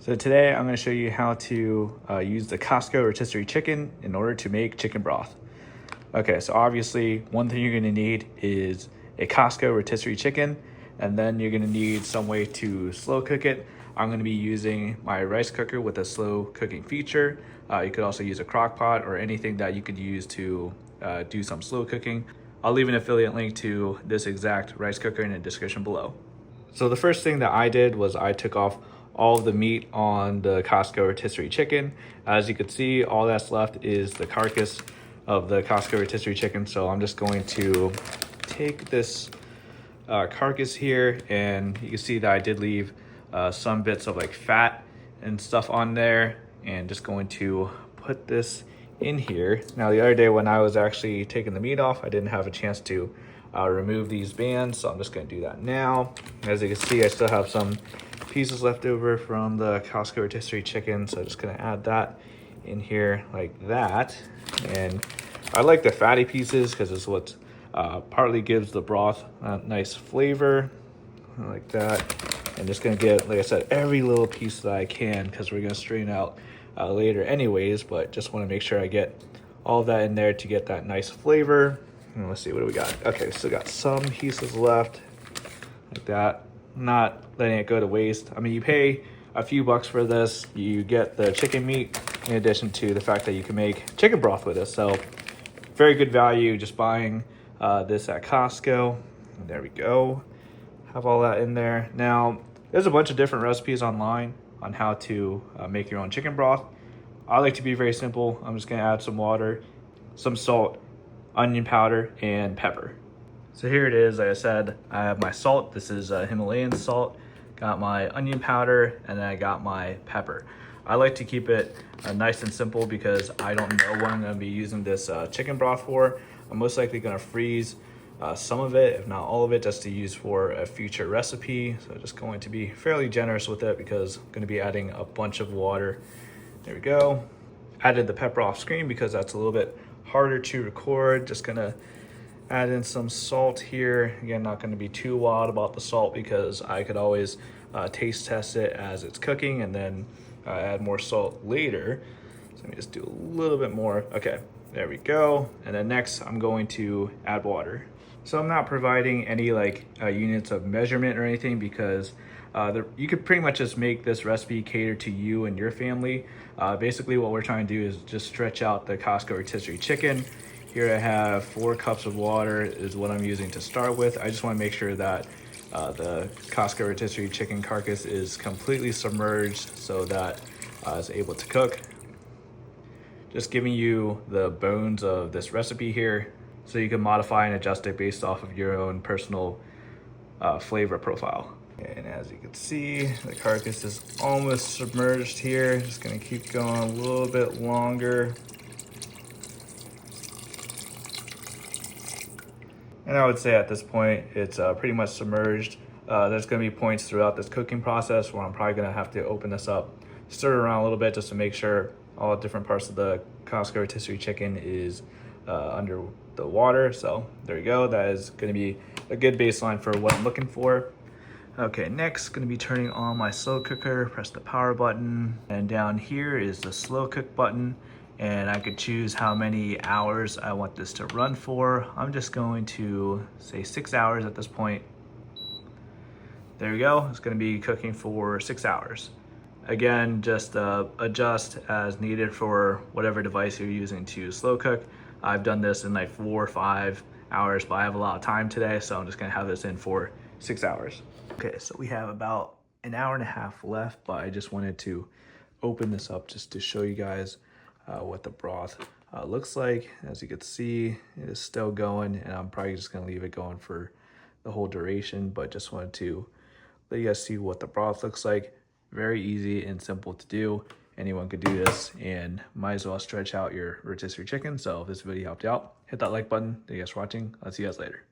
So today I'm going to show you how to use the Costco rotisserie chicken in order to make chicken broth. Okay, so obviously one thing you're going to need is a Costco rotisserie chicken, and then you're going to need some way to slow cook it. I'm going to be using my rice cooker with a slow cooking feature. You could also use a crock pot or anything that you could use to do some slow cooking. I'll leave an affiliate link to this exact rice cooker in the description below. So the first thing that I did was I took off all of the meat on the Costco rotisserie chicken. As you can see, all that's left is the carcass of the Costco rotisserie chicken. So I'm just going to take this carcass here, and you can see that I did leave some bits of like fat and stuff on there, and just going to put this in here. Now the other day when I was actually taking the meat off, I didn't have a chance to remove these bands, so I'm just going to do that now. As you can see, I still have some pieces left over from the Costco rotisserie chicken, so I'm just going to add that in here like that. And I like the fatty pieces because it's what partly gives the broth a nice flavor like that. And just going to get, like I said, every little piece that I can because we're going to strain out later anyways, but just want to make sure I get all of that in there to get that nice flavor. And let's see, what do we got? Okay, so got some pieces left like that. Not letting it go to waste. I mean, you pay a few bucks for this. You get the chicken meat in addition to the fact that you can make chicken broth with it. So very good value just buying this at Costco. And there we go. Have all that in there. Now, there's a bunch of different recipes online on how to make your own chicken broth. I like to be very simple. I'm just gonna add some water, some salt, onion powder, and pepper. So here it is. Like I said, I have my salt. This is Himalayan salt. Got my onion powder, and then I got my pepper. I like to keep it nice and simple because I don't know what I'm going to be using this chicken broth for. I'm most likely going to freeze some of it, if not all of it, just to use for a future recipe. So just going to be fairly generous with it because I'm going to be adding a bunch of water. There we go. Added the pepper off screen because that's a little bit harder to record. Just going to add in some salt here. Again, not going to be too wild about the salt because I could always taste test it as it's cooking and then add more salt later. So let me just do a little bit more. Okay, there we go. And then next I'm going to add water. So I'm not providing any like units of measurement or anything because you could pretty much just make this recipe cater to you and your family. Basically what we're trying to do is just stretch out the Costco rotisserie chicken. Here I have 4 cups of water is what I'm using to start with. I just want to make sure that the Costco rotisserie chicken carcass is completely submerged so that it's able to cook. Just giving you the bones of this recipe here so you can modify and adjust it based off of your own personal flavor profile. And as you can see, the carcass is almost submerged here. Just gonna keep going a little bit longer. And I would say at this point, it's pretty much submerged. There's gonna be points throughout this cooking process where I'm probably gonna have to open this up, stir it around a little bit just to make sure all different parts of the Costco rotisserie chicken is under the water. So there you go. That is gonna be a good baseline for what I'm looking for. Okay, next gonna be turning on my slow cooker, press the power button, and down here is the slow cook button. And I could choose how many hours I want this to run for. I'm just going to say 6 hours at this point. There we go. It's going to be cooking for 6 hours. Again, just adjust as needed for whatever device you're using to slow cook. I've done this in like 4 or 5 hours, but I have a lot of time today, so I'm just going to have this in for 6 hours. Okay, so we have about an hour and a half left, but I just wanted to open this up just to show you guys what the broth looks like. As you can see, it is still going, and I'm probably just going to leave it going for the whole duration, but just wanted to let you guys see what the broth looks like. Very easy and simple to do. Anyone could do this, and might as well stretch out your rotisserie chicken. So if this video helped you out, hit that like button. Thank you guys for watching. I'll see you guys later.